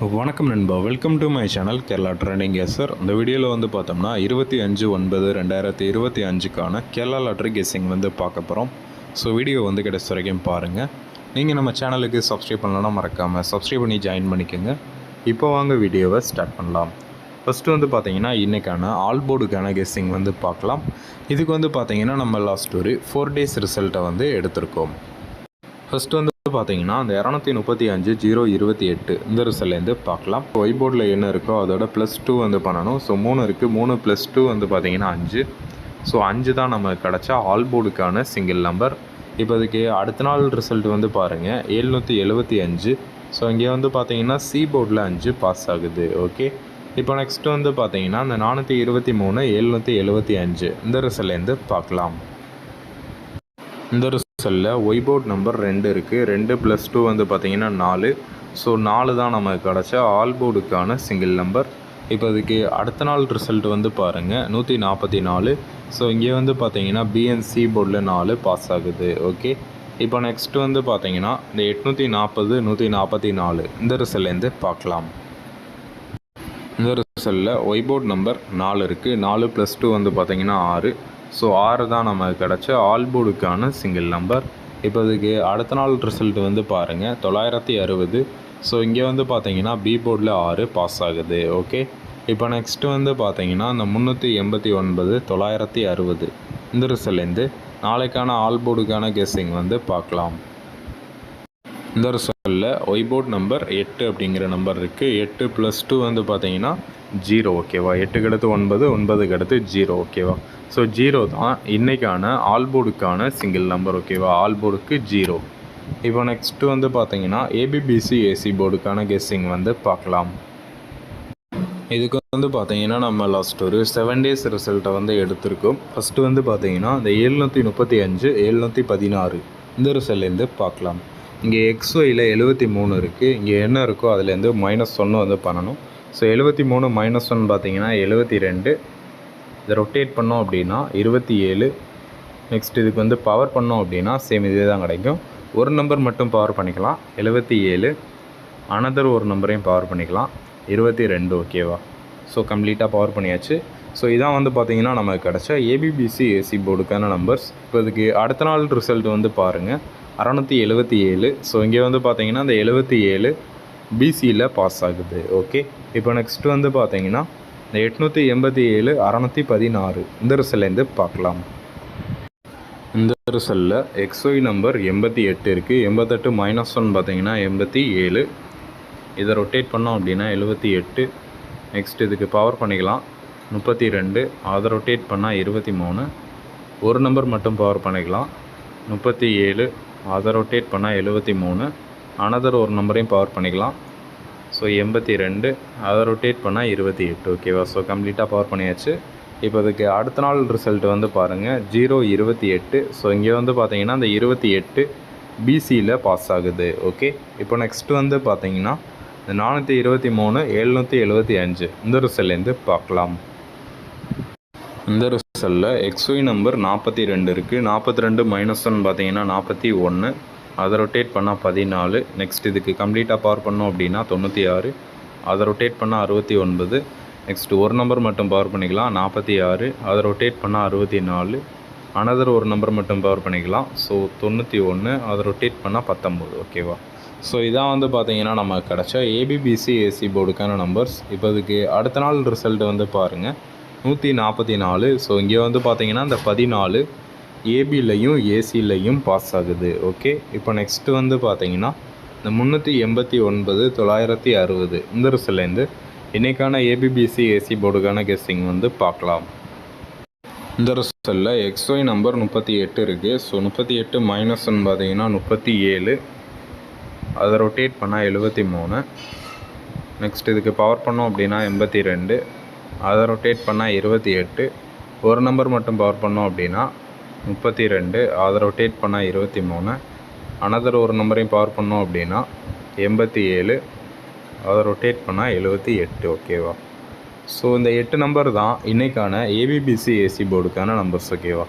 வணக்கம் நண்பா, welcome to my channel Kerala trending guesser. இந்த வீடியோவில் வந்து பார்த்தோம்னா 25/9/2025க்கான கேரளா லாட்ரி கெஸ்ஸிங் வந்து பார்க்க போகிறோம். ஸோ வீடியோ வந்து கிடைச்ச வரைக்கும் பாருங்கள். நீங்கள் நம்ம சேனலுக்கு சப்ஸ்கிரைப் பண்ணலன்னா மறக்காமல் சப்ஸ்கிரைப் பண்ணி ஜாயின் பண்ணிக்கோங்க. இப்போ வாங்க வீடியோவை ஸ்டார்ட் பண்ணலாம். ஃபஸ்ட்டு வந்து பார்த்தீங்கன்னா இன்றைக்கான ஆல் போர்டுக்கான கெஸ்ஸிங் வந்து பார்க்கலாம். இதுக்கு வந்து பார்த்தீங்கன்னா நம்ம லாஸ்ட் ஒரு 4 days ரிசல்ட்டை வந்து எடுத்திருக்கோம். ஃபஸ்ட்டு வந்து பார்த்தீங்கன்னா அந்த 235/028 இந்த ரிசல்ட்லேருந்து பார்க்கலாம். ஒய் போர்டில் என்ன இருக்கோ அதோட +2 வந்து பண்ணணும். ஸோ 3 இருக்குது. 3 + 2 வந்து பார்த்தீங்கன்னா 5. ஸோ 5 தான் நமக்கு கிடச்சா ஆல் போர்டுக்கான சிங்கிள் நம்பர். இப்போ அதுக்கு அடுத்த நாள் ரிசல்ட் வந்து பாருங்கள் 775. ஸோ இங்கே வந்து பார்த்தீங்கன்னா சி போர்டில் 5 பாஸ் ஆகுது. ஓகே, இப்போ நெக்ஸ்ட்டு வந்து பார்த்தீங்கன்னா அந்த 423/775 இந்த ரிசல்ட்லேருந்து பார்க்கலாம். இந்த ரிசல்ட்டில் ஒய் போர்ட் நம்பர் 2 இருக்குது. 2 + 2 வந்து பார்த்திங்கன்னா 4. ஸோ 4 தான் நமக்கு கிடச்ச ஆல் போர்டுக்கான சிங்கிள் நம்பர். இப்போ அதுக்கு அடுத்த நாள் ரிசல்ட் வந்து பாருங்கள் 144. ஸோ இங்கே வந்து பார்த்தீங்கன்னா பிஎன்சி போர்டில் 4 பாஸ் ஆகுது. ஓகே, இப்போ நெக்ஸ்ட்டு வந்து பார்த்தீங்கன்னா இந்த 840/144 இந்த ரிசல்ட்லேருந்து பார்க்கலாம். இந்த ரிசல்ட்டில் ஒய் போர்ட் நம்பர் 4 இருக்குது. 4 + 2 வந்து பார்த்திங்கன்னா 6. ஸோ 6 தான் நமக்கு கிடச்ச ஆல் போர்டுக்கான சிங்கிள் நம்பர். இப்போ அதுக்கு அடுத்த நாள் ரிசல்ட் வந்து பாருங்கள் 960. ஸோ இங்கே வந்து பார்த்தீங்கன்னா பி போர்டில் 6 பாஸ் ஆகுது. ஓகே, இப்போ நெக்ஸ்ட்டு வந்து பார்த்தீங்கன்னா அந்த 389/960 இந்த ரிசல்ட்லேருந்து நாளைக்கான ஆல் போர்டுக்கான கெஸ்ஸிங் வந்து பார்க்கலாம். இந்த ரிசல்ட்டில் ஒய் போர்ட் நம்பர் 8 அப்படிங்கிற நம்பர் இருக்குது. 8 + 2 வந்து பார்த்தீங்கன்னா 0. ஓகேவா, 8க்கு அடுத்து 9, 9க்கு அடுத்து 0. ஓகேவா, ஸோ 0 தான் இன்றைக்கான ஆல் போர்டுக்கான சிங்கிள் நம்பர். ஓகேவா, ஆல் போர்டுக்கு 0. இப்போ நெக்ஸ்ட்டு வந்து பார்த்தீங்கன்னா ஏபிபிசி ஏசி போர்டுக்கான கெஸ்ஸிங் வந்து பார்க்கலாம். இதுக்கு வந்து பார்த்தீங்கன்னா நம்ம லாஸ்ட் ஒரு 7 days ரிசல்ட்டை வந்து எடுத்திருக்கோம். ஃபஸ்ட்டு வந்து பார்த்தீங்கன்னா இந்த 735/716 இந்த ரிசல்ட்லேருந்து பார்க்கலாம். இங்கே XYயில் 73 இருக்குது. இங்கே என்ன இருக்கோ அதுலேருந்து -1 வந்து பண்ணணும். ஸோ 73 - 1 பார்த்தீங்கன்னா 72. இதை ரொட்டேட் பண்ணோம் அப்படின்னா 27. நெக்ஸ்ட் இதுக்கு வந்து பவர் பண்ணோம் அப்படின்னா சேம் இதே தான் கிடைக்கும். ஒரு நம்பர் மட்டும் பவர் பண்ணிக்கலாம் 77. அனதர் ஒரு நம்பரையும் பவர் பண்ணிக்கலாம் 22. ஓகேவா, ஸோ கம்ப்ளீட்டாக பவர் பண்ணியாச்சு. ஸோ இதான் வந்து பார்த்திங்கன்னா நமக்கு கிடச்ச ஏபிபிசி ஏசி போர்டுக்கான நம்பர்ஸ். இப்போ இதுக்கு அடுத்த நாள் ரிசல்ட் வந்து பாருங்கள் 677. ஸோ இங்கே வந்து பார்த்தீங்கன்னா இந்த 77 பிசியில் பாஸ் ஆகுது. ஓகே, இப்போ நெக்ஸ்ட்டு வந்து பார்த்தீங்கன்னா இந்த 887/616 இந்த ரிசல்ட்லேருந்து பார்க்கலாம். இந்த ரிசல்ட்டில் XY நம்பர் 88 இருக்குது. 88 - 1 பார்த்தீங்கன்னா 87. இதை ரொட்டேட் பண்ணோம் அப்படின்னா 78. நெக்ஸ்ட் இதுக்கு பவர் பண்ணிக்கலாம் 32. அதை ரொட்டேட் பண்ணால் 23. ஒரு நம்பர் மட்டும் பவர் பண்ணிக்கலாம் 37. அதை ரொட்டேட் பண்ணால் 73. அனதர் ஒரு நம்பரையும் பவர் பண்ணிக்கலாம். ஸோ 82. அதை ரொட்டேட் பண்ணால் 28. ஓகேவா, ஸோ கம்ப்ளீட்டாக பவர் பண்ணியாச்சு. இப்போ அதுக்கு அடுத்த நாள் ரிசல்ட் வந்து பாருங்கள் 028. ஸோ இங்கே வந்து பார்த்தீங்கன்னா அந்த 28 பிசியில் பாஸ் ஆகுது. ஓகே, இப்போ நெக்ஸ்ட்டு வந்து பார்த்தீங்கன்னா இந்த 423/775 இந்த ரிசல்ட்லேருந்து பார்க்கலாம். இந்த ரிசல்ட்டில் XY நம்பர் 42 இருக்குது. 42 - 1 பார்த்தீங்கன்னா 41. அதை ரொட்டேட் பண்ணால் 14. நெக்ஸ்ட் இதுக்கு கம்ப்ளீட்டாக பவர் பண்ணோம் அப்படின்னா 96. அதை ரொட்டேட் பண்ணால் 69. நெக்ஸ்ட் ஒரு நம்பர் மட்டும் பவர் பண்ணிக்கலாம் 46. அதை ரொட்டேட் பண்ணால் 64. அனதர் ஒரு நம்பர் மட்டும் பவர் பண்ணிக்கலாம். ஸோ 91. அதை ரொட்டேட் பண்ணால் 19. ஓகேவா, ஸோ இதான் வந்து பார்த்தீங்கன்னா நமக்கு கிடச்ச ஏபிபிசி ஏசி போர்டுக்கான நம்பர்ஸ். இப்போ இதுக்கு அடுத்த நாள் ரிசல்ட் வந்து பாருங்கள் 144. ஸோ இங்கே வந்து பார்த்தீங்கன்னா இந்த 14 ஏபிலையும் ஏசிலையும் பாஸ் ஆகுது. ஓகே, இப்போ நெக்ஸ்ட்டு வந்து பார்த்தீங்கன்னா இந்த 389/960 இந்த ரிசல்ட்லேருந்து இன்றைக்கான ஏபிபிசி ஏசி போர்டுக்கான கெஸ்ஸிங் வந்து பார்க்கலாம். இந்த ரிசல்ட்டில் XY நம்பர் 38 இருக்குது. ஸோ 38 - 1 பார்த்தீங்கன்னா 37. அதை ரொட்டேட் பண்ணால் 73. நெக்ஸ்ட் இதுக்கு பவர் பண்ணோம் அப்படின்னா 82. அதை ரொட்டேட் பண்ணால் 28. ஒரு நம்பர் மட்டும் பவர் பண்ணோம் அப்படின்னா 32. அதை ரொட்டேட் பண்ணால் 23. அனதர் ஒரு நம்பரையும் பவர் பண்ணோம் அப்படின்னா 87. அதை ரொட்டேட் பண்ணால் 78. ஓகேவா, ஸோ இந்த 8 நம்பர் தான் இன்றைக்கான ஏபிபிசி ஏசி போர்டுக்கான நம்பர்ஸ். ஓகேவா,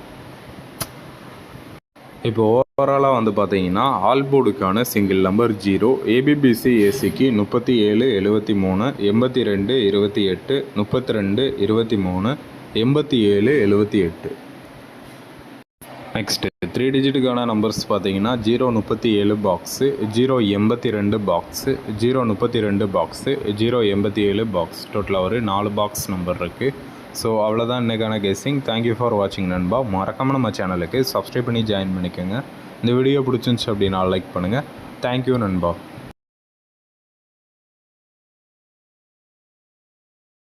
இப்போ ஓவராலாக வந்து பார்த்தீங்கன்னா ஆல் போர்டுக்கான சிங்கிள் நம்பர் 0, ஏபிபிசி ஏசிக்கு 37 73 82 28 32 23 87 78. நெக்ஸ்ட்டு 3 டிஜிட்டுக்கான நம்பர்ஸ் பார்த்தீங்கன்னா 037 பாக்ஸு, 082 பாக்ஸு, 032 பாக்ஸு, 087 பாக்ஸ். டோட்டலாக ஒரு 4 பாக்ஸ் நம்பர் இருக்குது. ஸோ அவ்வளோதான் இன்றைக்கான கெஸ்ஸிங். தேங்க்யூ ஃபார் வாட்சிங் நண்பா. மறக்காமல் நம்ம சேனலுக்கு சப்ஸ்கிரைப் பண்ணி ஜாயின் பண்ணிக்கோங்க. இந்த வீடியோ பிடிச்சிருந்துச்சு அப்படின்னா லைக் பண்ணுங்கள். தேங்க்யூ நண்பா.